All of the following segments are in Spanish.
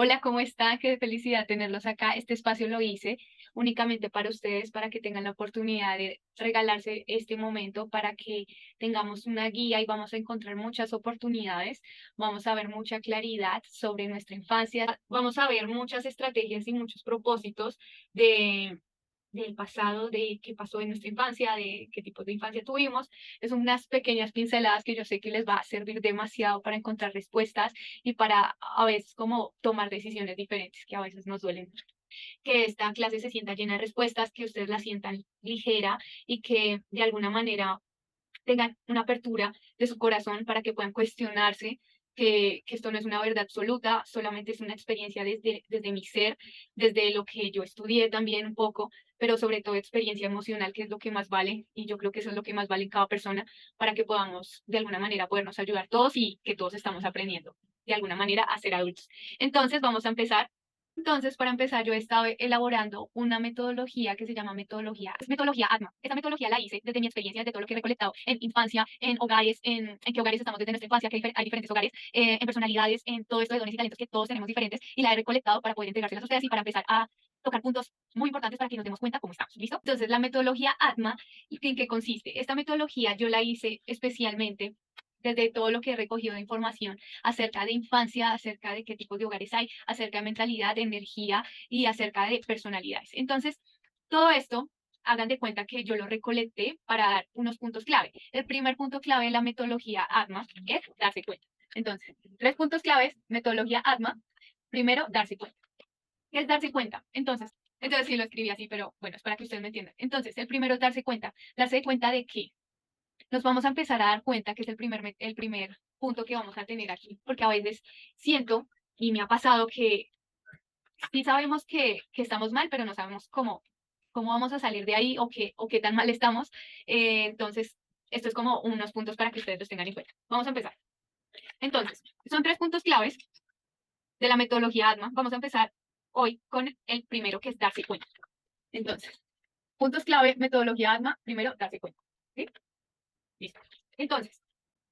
Hola, ¿cómo están? Qué felicidad tenerlos acá. Este espacio lo hice únicamente para ustedes, para que tengan la oportunidad de regalarse este momento, para que tengamos una guía y vamos a encontrar muchas oportunidades. Vamos a ver mucha claridad sobre nuestra infancia. Vamos a ver muchas estrategias y muchos propósitos de del pasado, de qué pasó en nuestra infancia, de qué tipo de infancia tuvimos. Es unas pequeñas pinceladas que yo sé que les va a servir demasiado para encontrar respuestas y para a veces como tomar decisiones diferentes que a veces nos duelen. Que esta clase se sienta llena de respuestas, que ustedes la sientan ligera y que de alguna manera tengan una apertura de su corazón para que puedan cuestionarse que esto no es una verdad absoluta, solamente es una experiencia desde mi ser, desde lo que yo estudié también un poco, pero sobre todo experiencia emocional, que es lo que más vale, y yo creo que eso es lo que más vale en cada persona, para que podamos de alguna manera podernos ayudar todos y que todos estamos aprendiendo de alguna manera a ser adultos. Entonces, vamos a empezar. Entonces, para empezar, yo he estado elaborando una metodología que se llama metodología ATMA. Esta metodología la hice desde mi experiencia, de todo lo que he recolectado en infancia, en hogares, en qué hogares estamos desde nuestra infancia, que hay diferentes hogares, en personalidades, en todo esto de dones y talentos que todos tenemos diferentes, y la he recolectado para poder entregárselas a ustedes y para empezar a tocar puntos muy importantes para que nos demos cuenta cómo estamos. ¿Listo? Entonces, la metodología ATMA, ¿en qué consiste? Esta metodología yo la hice especialmente desde todo lo que he recogido de información acerca de infancia, acerca de qué tipos de hogares hay, acerca de mentalidad, de energía y acerca de personalidades. Entonces, todo esto, hagan de cuenta que yo lo recolecté para dar unos puntos clave. El primer punto clave de la metodología ATMA es darse cuenta. Entonces, tres puntos claves, metodología ATMA. Primero, darse cuenta. ¿Qué es darse cuenta? Entonces sí lo escribí así, pero bueno, es para que ustedes me entiendan. Entonces, el primero es darse cuenta de qué, nos vamos a empezar a dar cuenta que es el primer punto que vamos a tener aquí, porque a veces siento, y me ha pasado que sí sabemos que estamos mal, pero no sabemos cómo vamos a salir de ahí o qué tan mal estamos. Entonces, esto es como unos puntos para que ustedes los tengan en cuenta. Vamos a empezar. Entonces, son tres puntos claves de la metodología ADMA. Vamos a empezar hoy con el primero, que es darse cuenta. Entonces, puntos clave, metodología ADMA, primero, darse cuenta. ¿Sí? Listo. Entonces,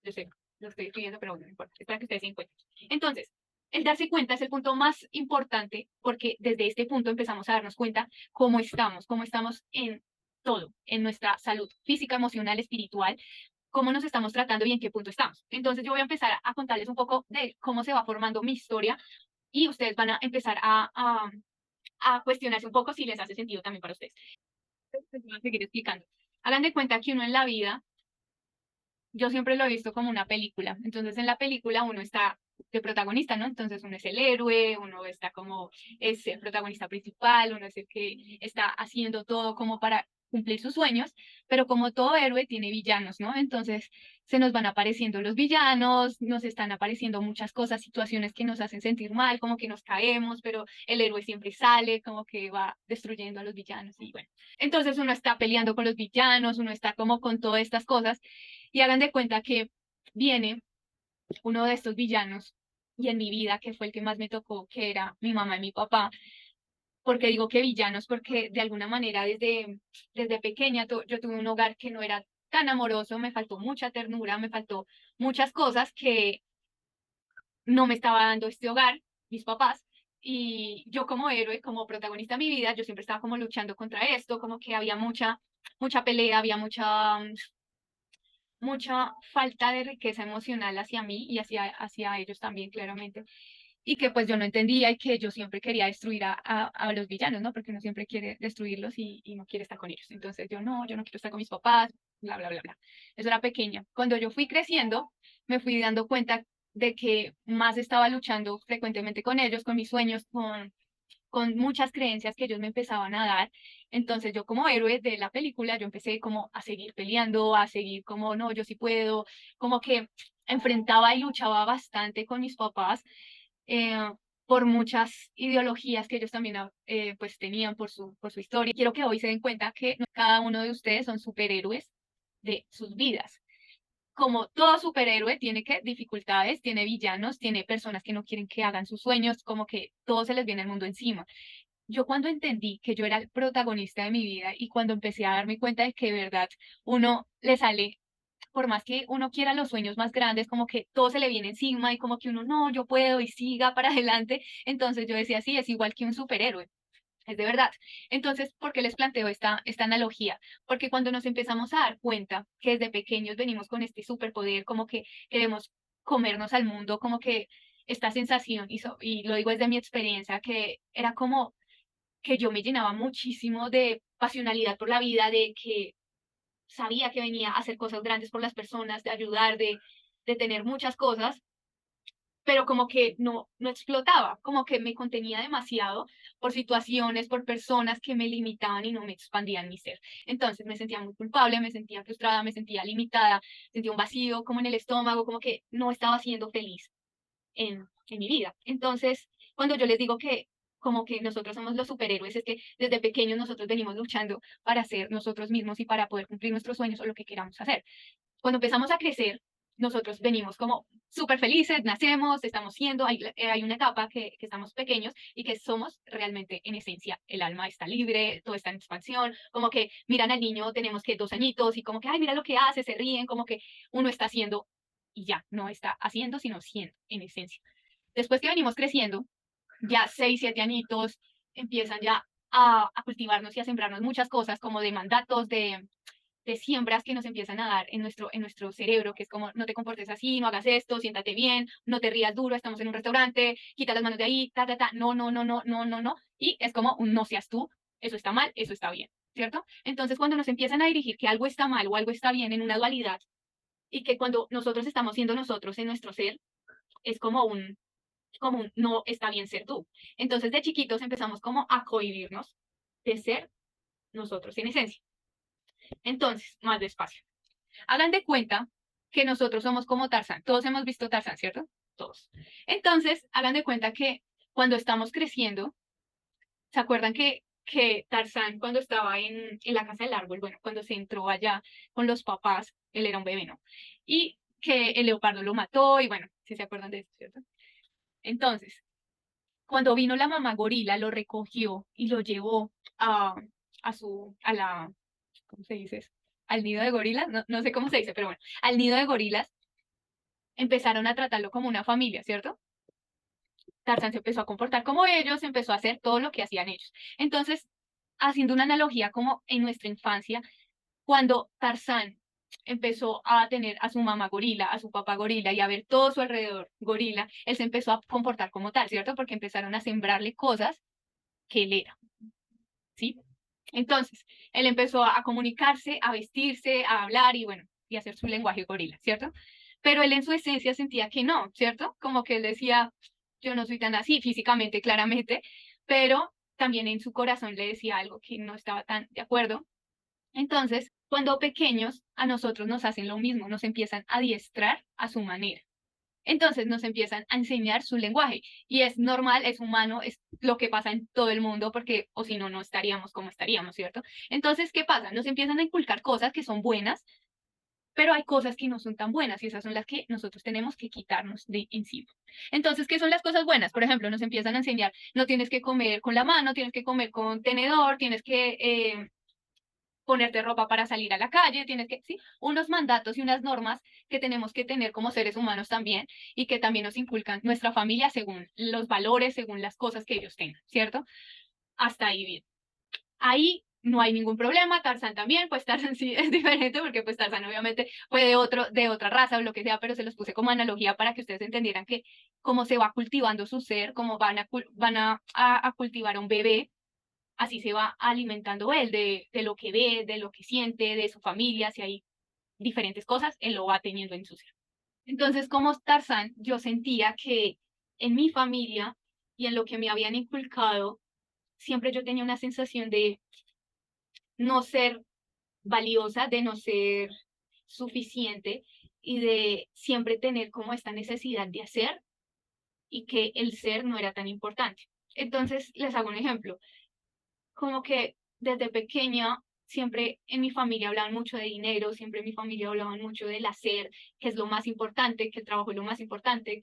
yo sé, lo estoy escribiendo, pero bueno, no importa, es para que ustedes se den cuenta. Entonces, el darse cuenta es el punto más importante porque desde este punto empezamos a darnos cuenta cómo estamos en todo, en nuestra salud física, emocional, espiritual, cómo nos estamos tratando y en qué punto estamos. Entonces, yo voy a empezar a contarles un poco de cómo se va formando mi historia y ustedes van a empezar a cuestionarse un poco si les hace sentido también para ustedes. Entonces, voy a seguir explicando. Hagan de cuenta que uno en la vida yo siempre lo he visto como una película. Entonces, en la película uno está de protagonista, ¿no? Entonces, uno es el héroe, uno está como, es el protagonista principal, uno es el que está haciendo todo como para cumplir sus sueños, pero como todo héroe tiene villanos, ¿no? Entonces, se nos van apareciendo los villanos, nos están apareciendo muchas cosas, situaciones que nos hacen sentir mal, como que nos caemos, pero el héroe siempre sale, como que va destruyendo a los villanos y bueno. Entonces, uno está peleando con los villanos, uno está como con todas estas cosas y hagan de cuenta que viene uno de estos villanos y en mi vida, que fue el que más me tocó, que era mi mamá y mi papá. Porque digo que villanos, porque de alguna manera desde pequeña yo tuve un hogar que no era tan amoroso, me faltó mucha ternura, me faltó muchas cosas que no me estaba dando este hogar, mis papás. Y yo como héroe, como protagonista de mi vida, yo siempre estaba como luchando contra esto, como que había mucha pelea, había mucha falta de riqueza emocional hacia mí y hacia ellos también, claramente. Y que pues yo no entendía y que yo siempre quería destruir a los villanos, ¿no? Porque uno siempre quiere destruirlos y no quiere estar con ellos. Entonces yo no quiero estar con mis papás, bla, bla, bla, bla. Eso era pequeña. Cuando yo fui creciendo, me fui dando cuenta de que más estaba luchando frecuentemente con ellos, con mis sueños, con muchas creencias que ellos me empezaban a dar. Entonces yo como héroe de la película, yo empecé como a seguir peleando, a seguir como, no, yo sí puedo, como que enfrentaba y luchaba bastante con mis papás eh, por muchas ideologías que ellos también pues tenían por su historia. Quiero que hoy se den cuenta que cada uno de ustedes son superhéroes de sus vidas. Como todo superhéroe tiene que dificultades, tiene villanos, tiene personas que no quieren que hagan sus sueños, como que todo se les viene el mundo encima. Yo cuando entendí que yo era el protagonista de mi vida y cuando empecé a darme cuenta de que de verdad uno le sale por más que uno quiera los sueños más grandes, como que todo se le viene encima y como que uno, no, yo puedo y siga para adelante. Entonces yo decía, sí, es igual que un superhéroe. Es de verdad. Entonces, ¿por qué les planteo esta analogía? Porque cuando nos empezamos a dar cuenta que desde pequeños venimos con este superpoder, como que queremos comernos al mundo, como que esta sensación, y lo digo desde mi experiencia, que era como que yo me llenaba muchísimo de pasionalidad por la vida, de que sabía que venía a hacer cosas grandes por las personas, de ayudar, de tener muchas cosas, pero como que no explotaba, como que me contenía demasiado por situaciones, por personas que me limitaban y no me expandían mi ser. Entonces me sentía muy culpable, me sentía frustrada, me sentía limitada, sentía un vacío como en el estómago, como que no estaba siendo feliz en mi vida. Entonces, cuando yo les digo que como que nosotros somos los superhéroes, es que desde pequeños nosotros venimos luchando para ser nosotros mismos y para poder cumplir nuestros sueños o lo que queramos hacer. Cuando empezamos a crecer, nosotros venimos como súper felices, nacemos, estamos siendo, hay una etapa que estamos pequeños y que somos realmente en esencia, el alma está libre, todo está en expansión, como que miran al niño, tenemos que 2 añitos y como que, ay, mira lo que hace, se ríen, como que uno está haciendo y ya, no está haciendo, sino siendo en esencia. Después que venimos creciendo, ya 6, 7 añitos, empiezan ya a cultivarnos y a sembrarnos muchas cosas como de mandatos, de siembras que nos empiezan a dar en nuestro cerebro, que es como, no te comportes así, no hagas esto, siéntate bien, no te rías duro, estamos en un restaurante, quita las manos de ahí, no, no, no, no, no, no, no, y es como un no seas tú, eso está mal, eso está bien, ¿cierto? Entonces, cuando nos empiezan a dirigir que algo está mal o algo está bien en una dualidad, y que cuando nosotros estamos siendo nosotros en nuestro ser, es como un no está bien ser tú. Entonces, de chiquitos empezamos como a cohibirnos de ser nosotros en esencia. Entonces, más despacio. Hagan de cuenta que nosotros somos como Tarzán. Todos hemos visto Tarzán, ¿cierto? Todos. Entonces, hagan de cuenta que cuando estamos creciendo, ¿se acuerdan que Tarzán cuando estaba en la casa del árbol, bueno, cuando se entró allá con los papás, él era un bebé, ¿no? Y que el leopardo lo mató y bueno, si se acuerdan de eso, ¿cierto? Entonces, cuando vino la mamá gorila, lo recogió y lo llevó a la, ¿cómo se dice eso? Al nido de gorilas, no sé cómo se dice, pero bueno, al nido de gorilas, empezaron a tratarlo como una familia, ¿cierto? Tarzán se empezó a comportar como ellos, empezó a hacer todo lo que hacían ellos. Entonces, haciendo una analogía como en nuestra infancia, cuando Tarzán empezó a tener a su mamá gorila, a su papá gorila y a ver todo su alrededor gorila, él se empezó a comportar como tal, ¿cierto? Porque empezaron a sembrarle cosas que él era, ¿sí? Entonces, él empezó a comunicarse, a vestirse, a hablar y bueno, y a hacer su lenguaje gorila, ¿cierto? Pero él en su esencia sentía que no, ¿cierto? Como que él decía, yo no soy tan así físicamente, claramente, pero también en su corazón le decía algo que no estaba tan de acuerdo. Entonces, cuando pequeños, a nosotros nos hacen lo mismo, nos empiezan a adiestrar a su manera. Entonces nos empiezan a enseñar su lenguaje y es normal, es humano, es lo que pasa en todo el mundo porque o si no, no estaríamos como estaríamos, ¿cierto? Entonces, ¿qué pasa? Nos empiezan a inculcar cosas que son buenas, pero hay cosas que no son tan buenas y esas son las que nosotros tenemos que quitarnos de encima. Entonces, ¿qué son las cosas buenas? Por ejemplo, nos empiezan a enseñar, no tienes que comer con la mano, tienes que comer con tenedor, tienes que ponerte ropa para salir a la calle, tienes que, sí, unos mandatos y unas normas que tenemos que tener como seres humanos también y que también nos inculcan nuestra familia según los valores, según las cosas que ellos tengan, ¿cierto? Hasta ahí bien. Ahí no hay ningún problema, Tarzán también, pues Tarzán sí es diferente porque pues Tarzán obviamente fue de otra raza o lo que sea, pero se los puse como analogía para que ustedes entendieran que cómo se va cultivando su ser, cómo van a cultivar a un bebé, así se va alimentando él de lo que ve, de lo que siente, de su familia, si hay diferentes cosas, él lo va teniendo en su ser. Entonces, como Tarzán, yo sentía que en mi familia y en lo que me habían inculcado, siempre yo tenía una sensación de no ser valiosa, de no ser suficiente y de siempre tener como esta necesidad de hacer y que el ser no era tan importante. Entonces, les hago un ejemplo. Como que desde pequeña siempre en mi familia hablaban mucho de dinero, siempre en mi familia hablaban mucho del hacer, que es lo más importante, que el trabajo es lo más importante.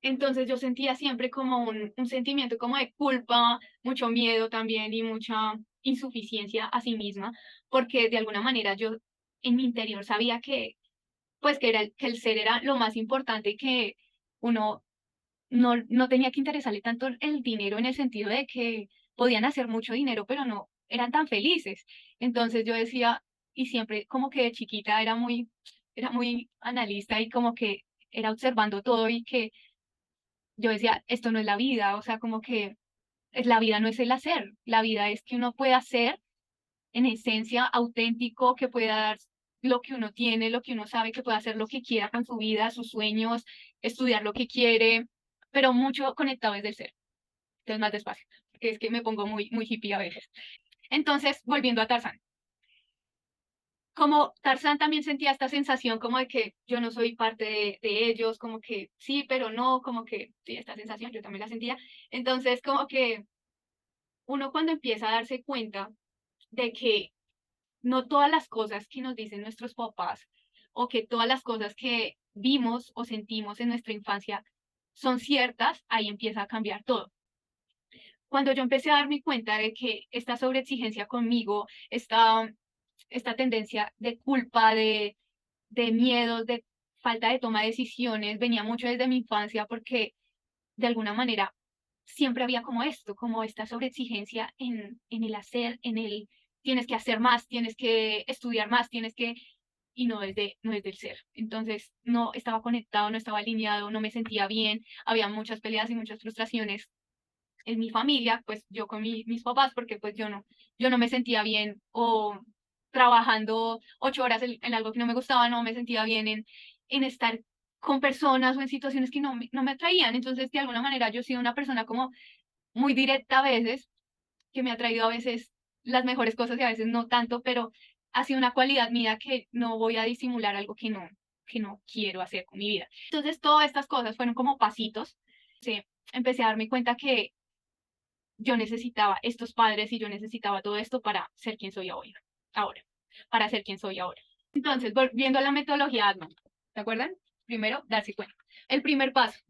Entonces yo sentía siempre como un sentimiento como de culpa, mucho miedo también y mucha insuficiencia a sí misma, porque de alguna manera yo en mi interior sabía que pues que el ser era lo más importante, que uno no tenía que interesarle tanto el dinero en el sentido de que podían hacer mucho dinero, pero no eran tan felices. Entonces yo decía, y siempre como que de chiquita era muy analista y como que era observando todo y que yo decía, esto no es la vida, o sea, como que la vida no es el hacer, la vida es que uno pueda ser en esencia auténtico, que pueda dar lo que uno tiene, lo que uno sabe, que pueda hacer lo que quiera con su vida, sus sueños, estudiar lo que quiere, pero mucho conectado desde el ser. Entonces más despacio, porque es que me pongo muy hippie a veces. Entonces, volviendo a Tarzán. Como Tarzán también sentía esta sensación como de que yo no soy parte de ellos, como que sí, pero no, como que sí, esta sensación yo también la sentía. Entonces, como que uno cuando empieza a darse cuenta de que no todas las cosas que nos dicen nuestros papás o que todas las cosas que vimos o sentimos en nuestra infancia son ciertas, ahí empieza a cambiar todo. Cuando yo empecé a darme cuenta de que esta sobreexigencia conmigo, esta tendencia de culpa, de miedos, de falta de toma de decisiones, venía mucho desde mi infancia porque de alguna manera siempre había como esto, como esta sobreexigencia en el hacer, en el tienes que hacer más, tienes que estudiar más, tienes que, y no desde el ser. Entonces no estaba conectado, no estaba alineado, no me sentía bien, había muchas peleas y muchas frustraciones en mi familia, pues yo con mis papás, porque pues yo no me sentía bien o trabajando 8 horas en algo que no me gustaba, no me sentía bien en estar con personas o en situaciones que no me atraían. Entonces, de alguna manera, yo he sido una persona como muy directa a veces, que me ha traído a veces las mejores cosas y a veces no tanto, pero ha sido una cualidad mía que no voy a disimular algo que no quiero hacer con mi vida. Entonces, todas estas cosas fueron como pasitos. Sí, empecé a darme cuenta que yo necesitaba estos padres y yo necesitaba todo esto para ser quien soy ahora, para ser quien soy ahora. Entonces, volviendo a la metodología ADMAN, ¿se acuerdan? Primero, darse cuenta. El primer paso,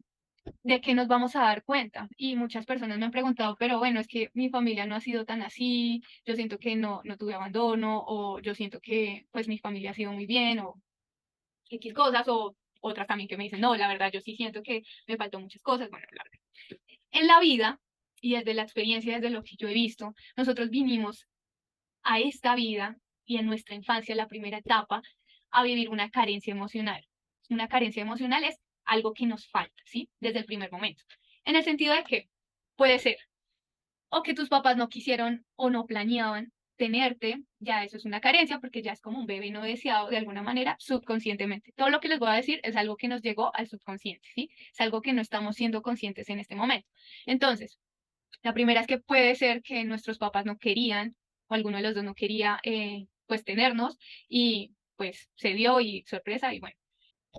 ¿de qué nos vamos a dar cuenta? Y muchas personas me han preguntado, pero bueno, es que mi familia no ha sido tan así, yo siento que no tuve abandono, o yo siento que pues mi familia ha sido muy bien, o X cosas, o otras también que me dicen, no, la verdad, yo sí siento que me faltó muchas cosas, bueno, bla, bla. En la vida, y desde la experiencia, desde lo que yo he visto, nosotros vinimos a esta vida y en nuestra infancia, la primera etapa, a vivir una carencia emocional. Una carencia emocional es algo que nos falta, ¿sí? Desde el primer momento. En el sentido de que puede ser o que tus papás no quisieron o no planeaban tenerte, ya eso es una carencia porque ya es como un bebé no deseado de alguna manera subconscientemente. Todo lo que les voy a decir es algo que nos llegó al subconsciente, ¿sí? Es algo que no estamos siendo conscientes en este momento. Entonces, la primera es que puede ser que nuestros papás no querían o alguno de los dos no quería pues tenernos y pues se dio y sorpresa y bueno,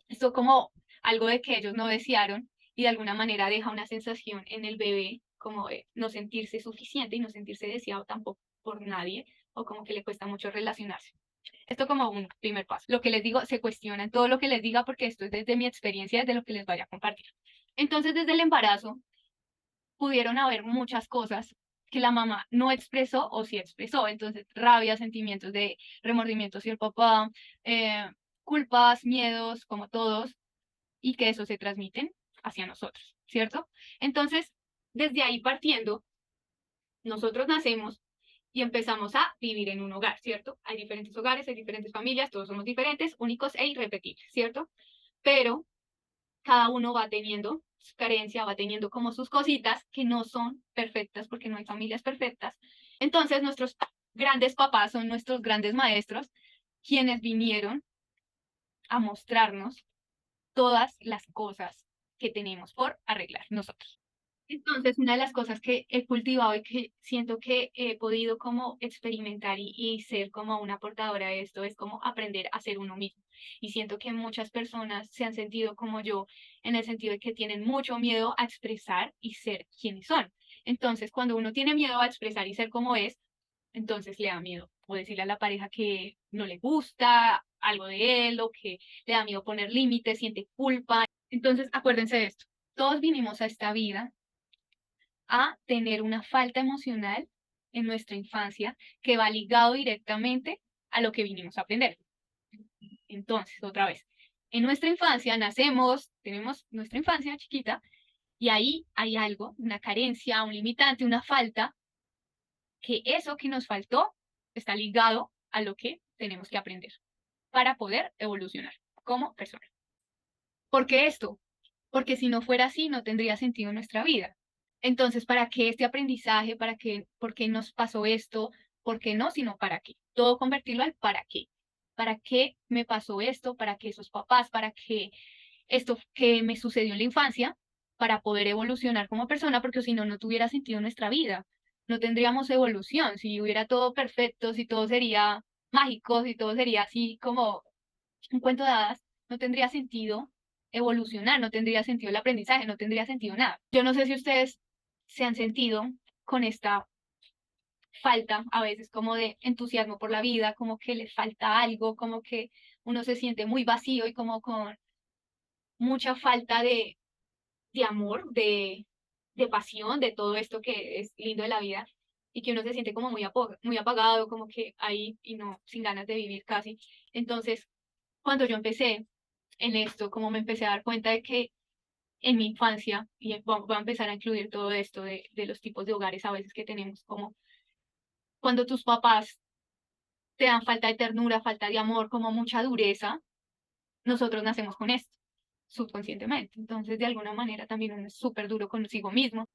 esto como algo de que ellos no desearon y de alguna manera deja una sensación en el bebé como de no sentirse suficiente y no sentirse deseado tampoco por nadie o como que le cuesta mucho relacionarse. Esto como un primer paso. Lo que les digo, se cuestionan todo lo que les diga porque esto es desde mi experiencia, desde lo que les vaya a compartir. Entonces, desde el embarazo, pudieron haber muchas cosas que la mamá no expresó o sí expresó. Entonces, rabia, sentimientos de remordimiento hacia el papá, culpas, miedos, como todos, y que eso se transmiten hacia nosotros, ¿cierto? Entonces, desde ahí partiendo, nosotros nacemos y empezamos a vivir en un hogar, ¿cierto? Hay diferentes hogares, hay diferentes familias, todos somos diferentes, únicos e irrepetibles, ¿cierto? Pero cada uno va teniendo su carencia, va teniendo como sus cositas que no son perfectas porque no hay familias perfectas. Entonces, nuestros grandes papás son nuestros grandes maestros, quienes vinieron a mostrarnos todas las cosas que tenemos por arreglar nosotros. Entonces, una de las cosas que he cultivado y que siento que he podido como experimentar y ser como una portadora de esto es como aprender a ser uno mismo. Y siento que muchas personas se han sentido como yo en el sentido de que tienen mucho miedo a expresar y ser quienes son. Entonces, cuando uno tiene miedo a expresar y ser como es, entonces le da miedo o decirle a la pareja que no le gusta algo de él o que le da miedo poner límites, siente culpa. Entonces, acuérdense de esto. Todos vinimos a esta vida a tener una falta emocional en nuestra infancia que va ligado directamente a lo que vinimos a aprender. Entonces, otra vez, En nuestra infancia nacemos, tenemos nuestra infancia chiquita, y ahí hay algo, una carencia, un limitante, una falta, que eso que nos faltó está ligado a lo que tenemos que aprender para poder evolucionar como persona. ¿Por qué esto? Porque si no fuera así, no tendría sentido nuestra vida. Entonces, ¿para qué este aprendizaje? ¿Para qué? ¿Por qué nos pasó esto? ¿Por qué no? Sino para qué. Todo convertirlo al para qué. ¿Para qué me pasó esto? ¿Para qué esos papás? ¿Para qué esto que me sucedió en la infancia? Para poder evolucionar como persona, porque si no, no tuviera sentido nuestra vida. No tendríamos evolución. Si hubiera todo perfecto, si todo sería mágico, si todo sería así como un cuento de hadas, no tendría sentido evolucionar, no tendría sentido el aprendizaje, no tendría sentido nada. Yo no sé si ustedes se han sentido con esta falta a veces como de entusiasmo por la vida, como que les falta algo, como que uno se siente muy vacío y como con mucha falta de amor, de pasión, de todo esto que es lindo de la vida y que uno se siente como muy apagado, como que ahí y no, sin ganas de vivir casi. Entonces, cuando yo empecé en esto, como me empecé a dar cuenta de que en mi infancia, y voy a empezar a incluir todo esto de los tipos de hogares a veces que tenemos, como cuando tus papás te dan falta de ternura, falta de amor, como mucha dureza, nosotros nacemos con esto, subconscientemente. Entonces, de alguna manera también uno es súper duro consigo mismo.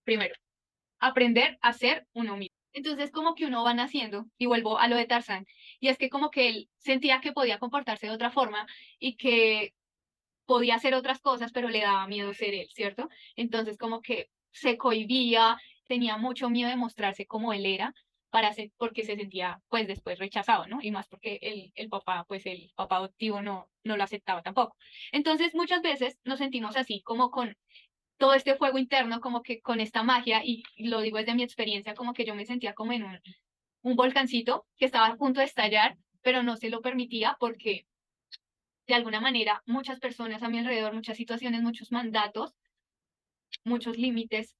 Primero, aprender a ser uno mismo. Entonces, como que uno va naciendo, y vuelvo a lo de Tarzán, y es que como que él sentía que podía comportarse de otra forma y que podía hacer otras cosas, pero le daba miedo ser él, ¿cierto? Entonces como que se cohibía, tenía mucho miedo de mostrarse como él era, porque se sentía pues después rechazado, ¿no? Y más porque el papá, pues el papá adoptivo no lo aceptaba tampoco. Entonces muchas veces nos sentimos así, como con todo este fuego interno, como que con esta magia, y lo digo desde mi experiencia, como que yo me sentía como en un volcancito que estaba a punto de estallar, pero no se lo permitía porque de alguna manera muchas personas a mi alrededor, muchas situaciones, muchos mandatos, muchos límites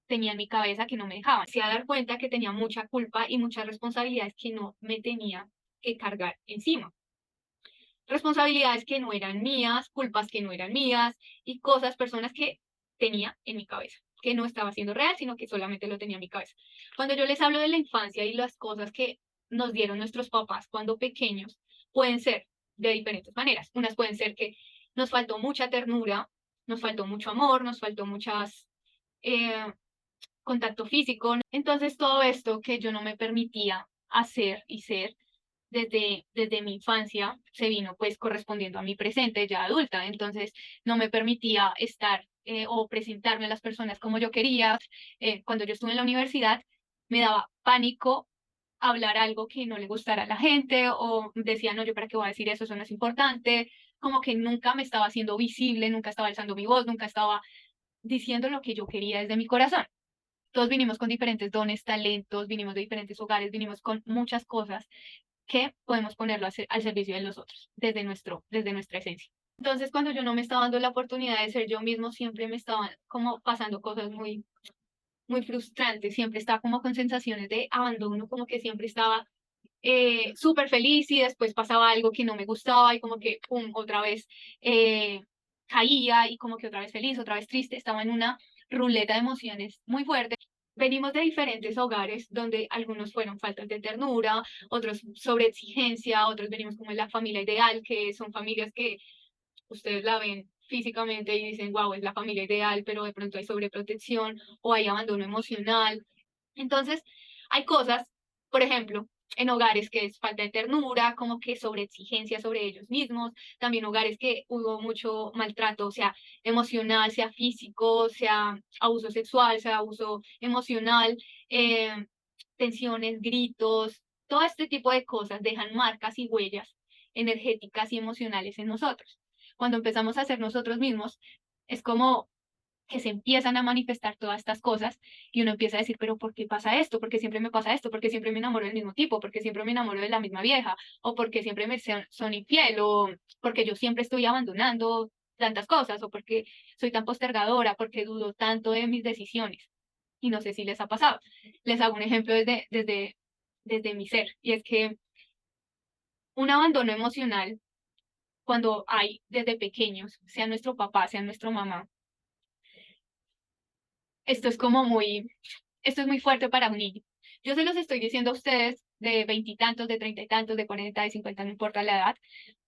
tenía en mi cabeza que no me dejaban. Se a dar cuenta que tenía mucha culpa y muchas responsabilidades que no me tenía que cargar encima. Responsabilidades que no eran mías, culpas que no eran mías y cosas, personas que tenía en mi cabeza, que no estaba siendo real, sino que solamente lo tenía en mi cabeza. Cuando yo les hablo de la infancia y las cosas que nos dieron nuestros papás cuando pequeños, pueden ser de diferentes maneras. Unas pueden ser que nos faltó mucha ternura, nos faltó mucho amor, nos faltó muchas contacto físico. Entonces todo esto que yo no me permitía hacer y ser desde mi infancia se vino pues correspondiendo a mi presente ya adulta. Entonces no me permitía estar o presentarme a las personas como yo quería. Cuando yo estuve en la universidad me daba pánico hablar algo que no le gustara a la gente o decía, no, yo para qué voy a decir eso, eso no es importante. Como que nunca me estaba haciendo visible, nunca estaba alzando mi voz, nunca estaba diciendo lo que yo quería desde mi corazón. Todos vinimos con diferentes dones, talentos, vinimos de diferentes hogares, vinimos con muchas cosas que podemos ponerlo al servicio de los otros, desde nuestra esencia. Entonces, cuando yo no me estaba dando la oportunidad de ser yo mismo, siempre me estaban como pasando cosas muy frustrantes, siempre estaba como con sensaciones de abandono, como que siempre estaba súper feliz y después pasaba algo que no me gustaba y como que, pum, otra vez eh, caía y como que otra vez feliz, otra vez triste, estaba en una ruleta de emociones muy fuerte. Venimos de diferentes hogares donde algunos fueron faltas de ternura, otros sobre exigencia, otros venimos como en la familia ideal, que son familias que ustedes la ven físicamente y dicen, wow, es la familia ideal, pero de pronto hay sobreprotección o hay abandono emocional. Entonces, hay cosas, por ejemplo, en hogares que es falta de ternura, como que sobre exigencia sobre ellos mismos, también hogares que hubo mucho maltrato, sea emocional, sea físico, sea abuso sexual, sea abuso emocional, tensiones, gritos, todo este tipo de cosas dejan marcas y huellas energéticas y emocionales en nosotros. Cuando empezamos a ser nosotros mismos, es como que se empiezan a manifestar todas estas cosas y uno empieza a decir, pero ¿por qué pasa esto? ¿Por qué siempre me pasa esto? ¿Por qué siempre me enamoro del mismo tipo? ¿Por qué siempre me enamoro de la misma vieja? ¿O por qué siempre me son infiel? ¿O porque yo siempre estoy abandonando tantas cosas? ¿O porque soy tan postergadora? ¿Porque dudo tanto de mis decisiones? Y no sé si les ha pasado. Les hago un ejemplo desde mi ser, y es que un abandono emocional cuando hay desde pequeños, sea nuestro papá, sea nuestra mamá. Esto es como muy, esto es muy fuerte para un niño. Yo se los estoy diciendo a ustedes de veintitantos, de treinta y tantos, de 40, de 50, no importa la edad,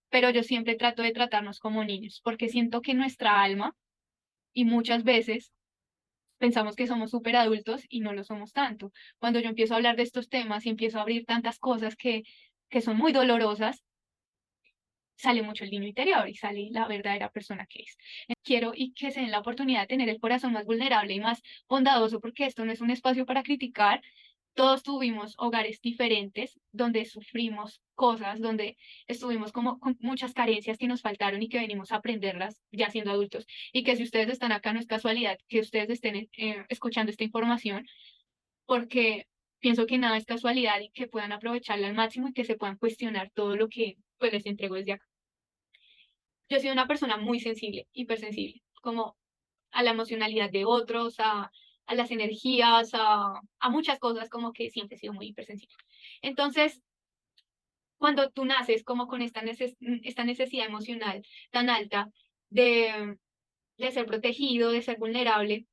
pero yo siempre trato de tratarnos como niños, porque siento que nuestra alma, y muchas veces pensamos que somos súper adultos y no lo somos tanto. Cuando yo empiezo a hablar de estos temas y empiezo a abrir tantas cosas que son muy dolorosas, sale mucho el niño interior y sale la verdadera persona que es. Quiero y que se den la oportunidad de tener el corazón más vulnerable y más bondadoso, porque esto no es un espacio para criticar. Todos tuvimos hogares diferentes donde sufrimos cosas, donde estuvimos como con muchas carencias que nos faltaron y que venimos a aprenderlas ya siendo adultos. Y que si ustedes están acá, no es casualidad que ustedes estén escuchando esta información, porque pienso que nada es casualidad y que puedan aprovecharla al máximo y que se puedan cuestionar todo lo que pues les entrego desde acá. Yo he sido una persona muy sensible, hipersensible, como a la emocionalidad de otros, a las energías, a muchas cosas, como que siempre he sido muy hipersensible. Entonces, cuando tú naces como con esta necesidad emocional tan alta de, de ser protegido, de ser vulnerable,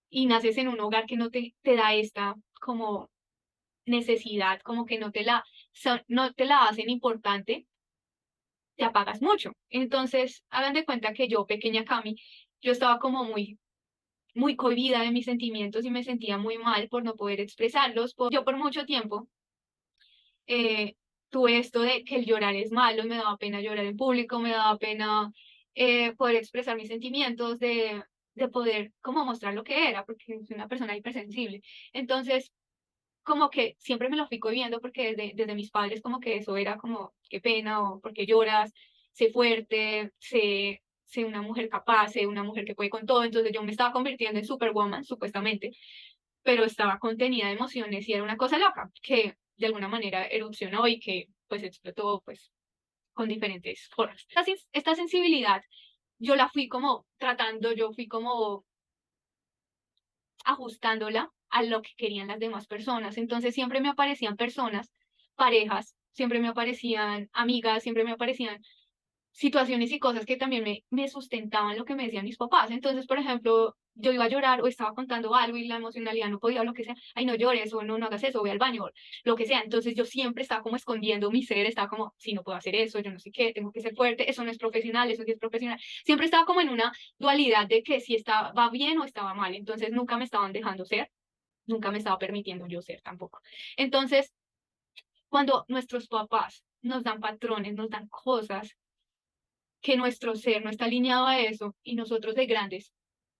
y naces en un hogar que no te da esta como necesidad, como que no te la hacen importante, te apagas mucho. Entonces, hagan de cuenta que yo, pequeña Cami, yo estaba como muy cohibida de mis sentimientos y me sentía muy mal por no poder expresarlos. Yo por mucho tiempo eh, tuve esto de que el llorar es malo, me daba pena llorar en público, me daba pena poder expresar mis sentimientos, de poder como mostrar lo que era, porque soy una persona hipersensible. Entonces, como que siempre me lo fui cohibiendo porque desde mis padres como que eso era como, qué pena, o porque lloras, sé fuerte, sé una mujer capaz, sé una mujer que puede con todo. Entonces yo me estaba convirtiendo en superwoman, supuestamente, pero estaba contenida de emociones y era una cosa loca que de alguna manera erupcionó y que pues explotó pues con diferentes formas. Esta sensibilidad yo la fui como tratando, yo fui como ajustándola a lo que querían las demás personas. Entonces siempre me aparecían personas, parejas, siempre me aparecían amigas, siempre me aparecían situaciones y cosas que también me sustentaban lo que me decían mis papás. Entonces, por ejemplo, yo iba a llorar o estaba contando algo y la emocionalidad no podía o lo que sea, ay, no llores o no, no hagas eso, voy al baño, o lo que sea. Entonces yo siempre estaba como escondiendo mi ser, estaba como, si no puedo hacer eso, yo no sé qué, tengo que ser fuerte, eso no es profesional, eso sí es profesional. Siempre estaba como en una dualidad de que si estaba bien o estaba mal. Entonces nunca me estaban dejando ser, nunca me estaba permitiendo yo ser tampoco. Entonces, cuando nuestros papás nos dan patrones, nos dan cosas que nuestro ser no está alineado a eso y nosotros de grandes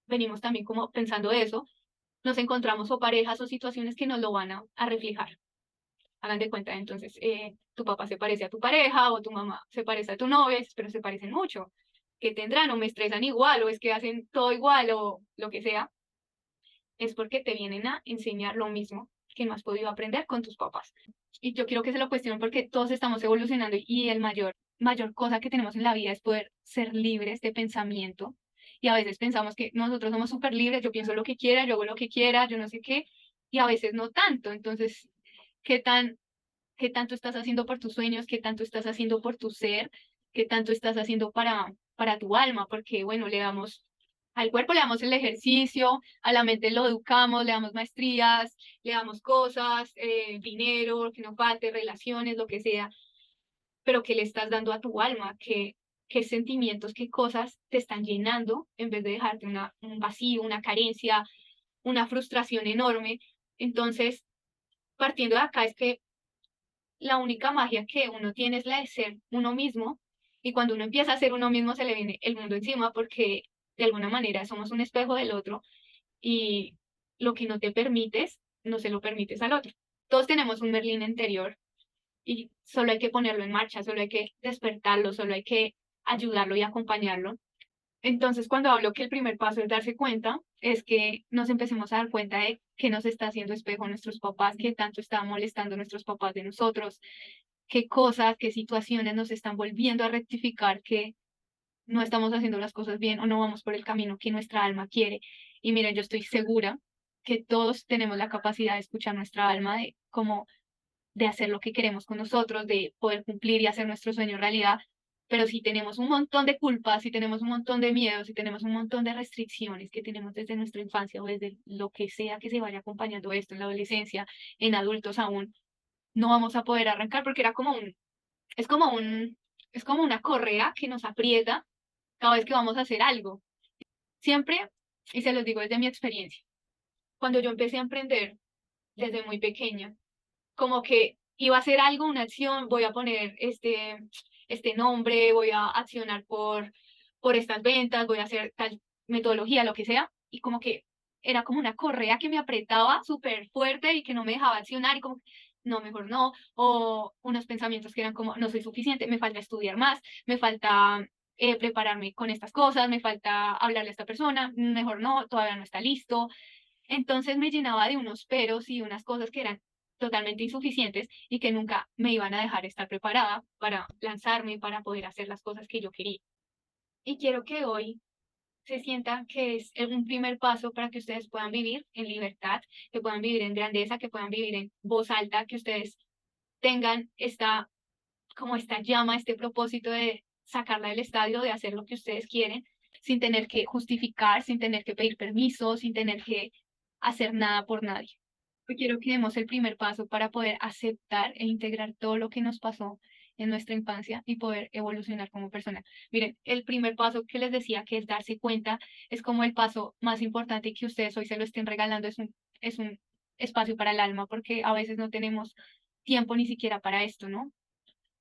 venimos también como pensando eso, nos encontramos o parejas o situaciones que nos lo van a reflejar. Hagan de cuenta, entonces, tu papá se parece a tu pareja o tu mamá se parece a tu novia, pero se parecen mucho. ¿Qué tendrán? O me estresan igual, o es que hacen todo igual, o lo que sea. Es porque te vienen a enseñar lo mismo que no has podido aprender con tus papás. Y yo quiero que se lo cuestionen porque todos estamos evolucionando y el mayor cosa que tenemos en la vida es poder ser libres de pensamiento. Y a veces pensamos que nosotros somos súper libres, yo pienso lo que quiera, yo hago lo que quiera, yo no sé qué, y a veces no tanto. Entonces, ¿qué tan, qué tanto estás haciendo por tus sueños? ¿Qué tanto estás haciendo por tu ser? ¿Qué tanto estás haciendo para tu alma? Porque, bueno, al cuerpo le damos el ejercicio, a la mente lo educamos, le damos maestrías, le damos cosas, dinero, que no falte, relaciones, lo que sea, pero ¿qué le estás dando a tu alma? ¿Qué sentimientos, qué cosas te están llenando en vez de dejarte un vacío, una carencia, una frustración enorme? Entonces, partiendo de acá es que la única magia que uno tiene es la de ser uno mismo, y cuando uno empieza a ser uno mismo se le viene el mundo encima porque de alguna manera somos un espejo del otro y lo que no te permites, no se lo permites al otro. Todos tenemos un Merlín interior y solo hay que ponerlo en marcha, solo hay que despertarlo, solo hay que ayudarlo y acompañarlo. Entonces, cuando hablo que el primer paso es darse cuenta, es que nos empecemos a dar cuenta de que nos está haciendo espejo nuestros papás, que tanto está molestando nuestros papás de nosotros, qué cosas, qué situaciones nos están volviendo a rectificar que no estamos haciendo las cosas bien o no vamos por el camino que nuestra alma quiere. Y miren, yo estoy segura que todos tenemos la capacidad de escuchar nuestra alma, de hacer lo que queremos con nosotros, de poder cumplir y hacer nuestro sueño realidad, Pero si tenemos un montón de culpas, si tenemos un montón de miedos, si tenemos un montón de restricciones que tenemos desde nuestra infancia o desde lo que sea que se vaya acompañando esto en la adolescencia, en adultos aún, no vamos a poder arrancar porque es como es como una correa que nos aprieta cada vez que vamos a hacer algo. Siempre, y se los digo desde mi experiencia, cuando yo empecé a emprender desde muy pequeña, como que iba a hacer algo, una acción, voy a poner este nombre, voy a accionar por estas ventas, voy a hacer tal metodología, lo que sea, y como que era como una correa que me apretaba súper fuerte y que no me dejaba accionar y como, no, mejor no, o unos pensamientos que eran como, no soy suficiente, me falta estudiar más, me falta prepararme con estas cosas, me falta hablarle a esta persona, mejor no, todavía no está listo. Entonces me llenaba de unos peros y unas cosas que eran totalmente insuficientes y que nunca me iban a dejar estar preparada para lanzarme, para poder hacer las cosas que yo quería. Y quiero que hoy se sientan que es un primer paso para que ustedes puedan vivir en libertad, que puedan vivir en grandeza, que puedan vivir en voz alta, que ustedes tengan como esta llama, este propósito de sacarla del estadio, de hacer lo que ustedes quieren, sin tener que justificar, sin tener que pedir permiso, sin tener que hacer nada por nadie. Yo quiero que demos el primer paso para poder aceptar e integrar todo lo que nos pasó en nuestra infancia y poder evolucionar como persona. Miren, el primer paso que les decía que es darse cuenta es como el paso más importante y que ustedes hoy se lo estén regalando, es un espacio para el alma, porque a veces no tenemos tiempo ni siquiera para esto, ¿no?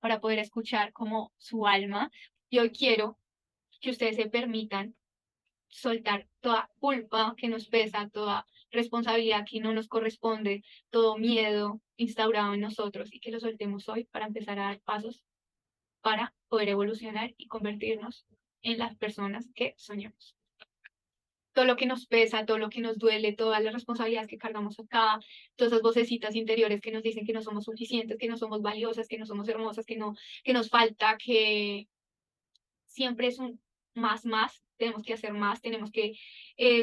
Para poder escuchar como su alma. Y hoy quiero que ustedes se permitan soltar toda culpa que nos pesa, toda responsabilidad que no nos corresponde, todo miedo instaurado en nosotros y que lo soltemos hoy para empezar a dar pasos para poder evolucionar y convertirnos en las personas que soñamos. Todo lo que nos pesa, todo lo que nos duele, todas las responsabilidades que cargamos acá, todas esas vocecitas interiores que nos dicen que no somos suficientes, que no somos valiosas, que no somos hermosas, que nos falta, que siempre es un más, tenemos que hacer más, tenemos que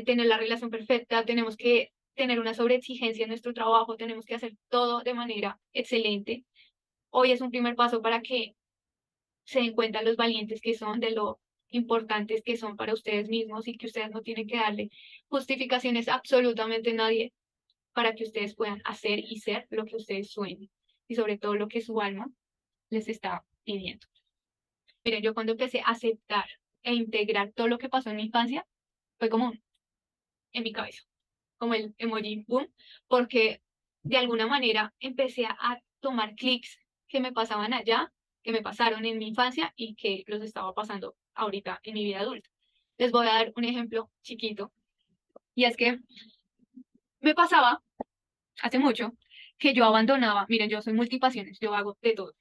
tener la relación perfecta, tenemos que tener una sobreexigencia en nuestro trabajo, tenemos que hacer todo de manera excelente. Hoy es un primer paso para que se den cuenta los valientes que son, de lo importantes que son para ustedes mismos y que ustedes no tienen que darle justificaciones a absolutamente nadie para que ustedes puedan hacer y ser lo que ustedes sueñen y sobre todo lo que su alma les está pidiendo. Miren, yo cuando empecé a aceptar e integrar todo lo que pasó en mi infancia, fue como en mi cabeza, como el emoji boom, porque de alguna manera empecé a tomar clics que me pasaban allá, que me pasaron en mi infancia y que los estaba pasando ahorita en mi vida adulta. Les voy a dar un ejemplo chiquito, y es que me pasaba hace mucho que yo abandonaba, miren, yo soy multipasiones, yo hago de todo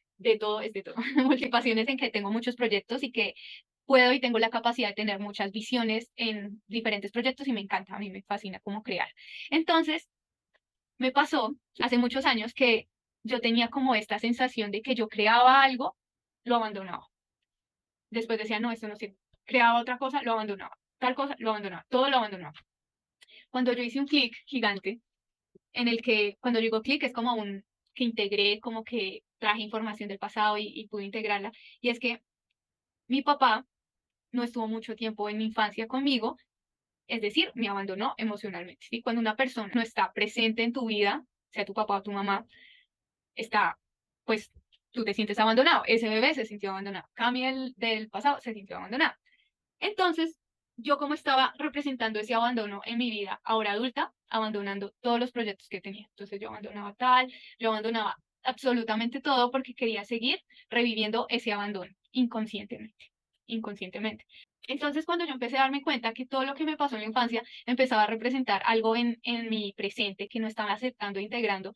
es de todo, multipasiones en que tengo muchos proyectos y que puedo y tengo la capacidad de tener muchas visiones en diferentes proyectos y me encanta, a mí me fascina cómo crear. Entonces, me pasó hace muchos años que yo tenía como esta sensación de que yo creaba algo, lo abandonaba. Después decía, no, esto no sirve. Creaba otra cosa, lo abandonaba. Tal cosa, lo abandonaba. Todo lo abandonaba. Cuando yo hice un clic gigante, en el que cuando digo clic es como un que integré, como que traje información del pasado y pude integrarla, y es que mi papá no estuvo mucho tiempo en mi infancia conmigo, es decir, me abandonó emocionalmente. Y cuando una persona no está presente en tu vida, sea tu papá o tu mamá, está, pues tú te sientes abandonado. Ese bebé se sintió abandonado. Cami del pasado se sintió abandonado. Entonces, yo como estaba representando ese abandono en mi vida ahora adulta, abandonando todos los proyectos que tenía. Entonces yo abandonaba yo abandonaba absolutamente todo porque quería seguir reviviendo ese abandono inconscientemente. Entonces, cuando yo empecé a darme cuenta que todo lo que me pasó en la infancia empezaba a representar algo en mi presente que no estaba aceptando e integrando,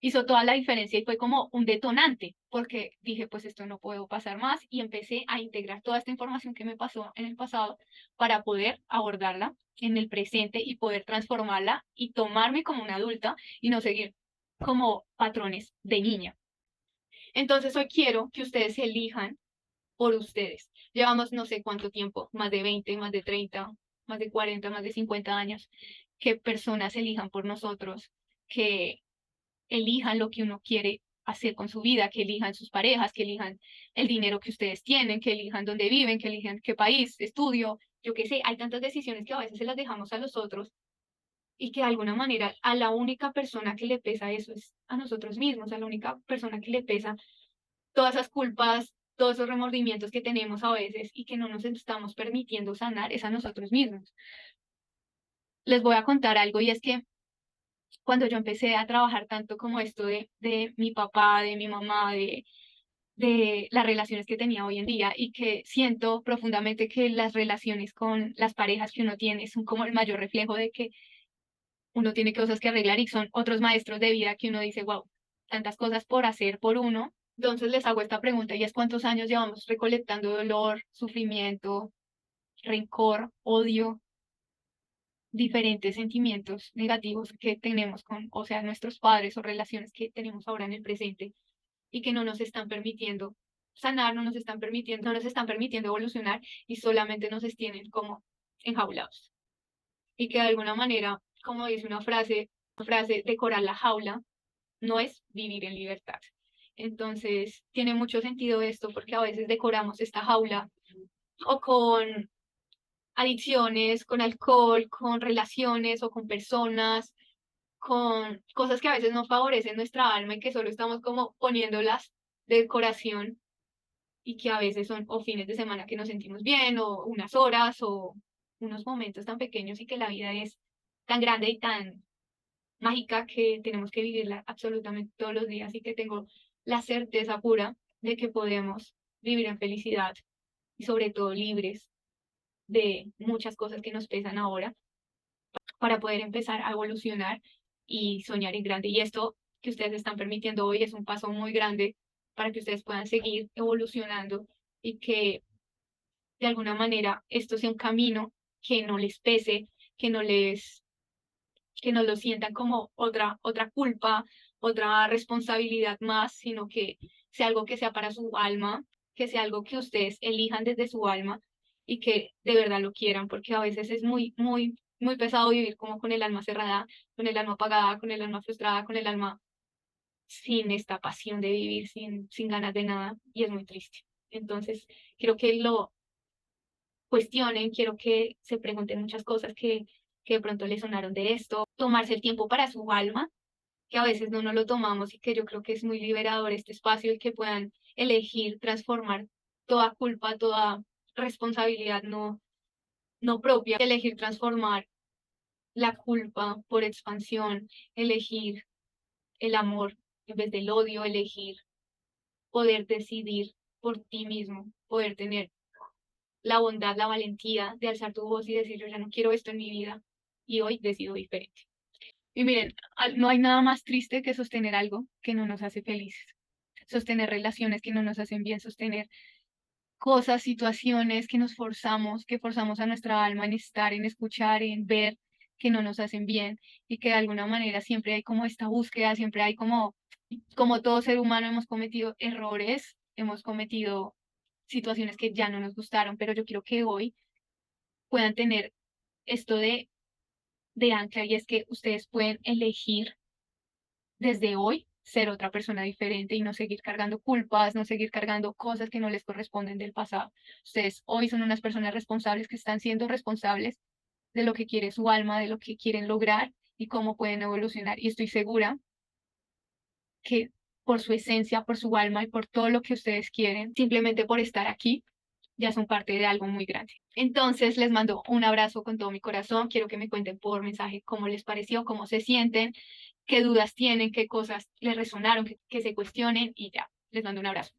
hizo toda la diferencia y fue como un detonante, porque dije, pues esto no puedo pasar más y empecé a integrar toda esta información que me pasó en el pasado para poder abordarla en el presente y poder transformarla y tomarme como una adulta y no seguir como patrones de niña. Entonces hoy quiero que ustedes se elijan por ustedes. Llevamos no sé cuánto tiempo, más de 20, más de 30, más de 40, más de 50 años, que personas elijan por nosotros, que elijan lo que uno quiere hacer con su vida, que elijan sus parejas, que elijan el dinero que ustedes tienen, que elijan dónde viven, que elijan qué país, estudio, yo qué sé, hay tantas decisiones que a veces se las dejamos a los otros y que de alguna manera a la única persona que le pesa eso es a nosotros mismos, a la única persona que le pesa todas esas culpas, todos esos remordimientos que tenemos a veces y que no nos estamos permitiendo sanar es a nosotros mismos. Les voy a contar algo y es que cuando yo empecé a trabajar tanto como esto de mi papá, de mi mamá, de las relaciones que tenía hoy en día y que siento profundamente que las relaciones con las parejas que uno tiene son como el mayor reflejo de que uno tiene cosas que arreglar y son otros maestros de vida que uno dice, wow, tantas cosas por hacer por uno. Entonces les hago esta pregunta y es cuántos años llevamos recolectando dolor, sufrimiento, rencor, odio, diferentes sentimientos negativos que tenemos con, o sea, nuestros padres o relaciones que tenemos ahora en el presente y que no nos están permitiendo sanar, no nos están permitiendo evolucionar y solamente nos tienen como enjaulados. Y que de alguna manera, como dice una frase, decorar la jaula no es vivir en libertad. Entonces, tiene mucho sentido esto porque a veces decoramos esta jaula o con adicciones, con alcohol, con relaciones o con personas, con cosas que a veces no favorecen nuestra alma y que solo estamos como poniéndolas de decoración y que a veces son o fines de semana que nos sentimos bien o unas horas o unos momentos tan pequeños y que la vida es tan grande y tan mágica que tenemos que vivirla absolutamente todos los días y que tengo la certeza pura de que podemos vivir en felicidad y sobre todo libres de muchas cosas que nos pesan ahora para poder empezar a evolucionar y soñar en grande. Y esto que ustedes están permitiendo hoy es un paso muy grande para que ustedes puedan seguir evolucionando y que de alguna manera esto sea un camino que no les pese, que no les que no lo sientan como otra culpa, otra responsabilidad más, sino que sea algo que sea para su alma, que sea algo que ustedes elijan desde su alma y que de verdad lo quieran, porque a veces es muy pesado vivir como con el alma cerrada, con el alma apagada, con el alma frustrada, con el alma sin esta pasión de vivir, sin ganas de nada, y es muy triste. Entonces, quiero que lo cuestionen, quiero que se pregunten muchas cosas que de pronto les sonaron de esto, tomarse el tiempo para su alma, que a veces no nos lo tomamos y que yo creo que es muy liberador este espacio y que puedan elegir transformar toda culpa, toda responsabilidad no propia, elegir transformar la culpa por expansión, elegir el amor en vez del odio, elegir poder decidir por ti mismo, poder tener la bondad, la valentía de alzar tu voz y decir, yo ya no quiero esto en mi vida y hoy decido diferente. Y miren, no hay nada más triste que sostener algo que no nos hace felices, sostener relaciones que no nos hacen bien, sostener cosas, situaciones que nos forzamos, que forzamos a nuestra alma en estar, en escuchar, en ver, que no nos hacen bien y que de alguna manera siempre hay como esta búsqueda, siempre hay como todo ser humano hemos cometido errores, hemos cometido situaciones que ya no nos gustaron, pero yo quiero que hoy puedan tener esto de ancla y es que ustedes pueden elegir desde hoy ser otra persona diferente y no seguir cargando culpas, no seguir cargando cosas que no les corresponden del pasado. Ustedes hoy son unas personas responsables que están siendo responsables de lo que quiere su alma, de lo que quieren lograr y cómo pueden evolucionar. Y estoy segura que por su esencia, por su alma y por todo lo que ustedes quieren, simplemente por estar aquí, ya son parte de algo muy grande. Entonces les mando un abrazo con todo mi corazón. Quiero que me cuenten por mensaje cómo les pareció, cómo se sienten, qué dudas tienen, qué cosas les resonaron, que se cuestionen y ya. Les mando un abrazo.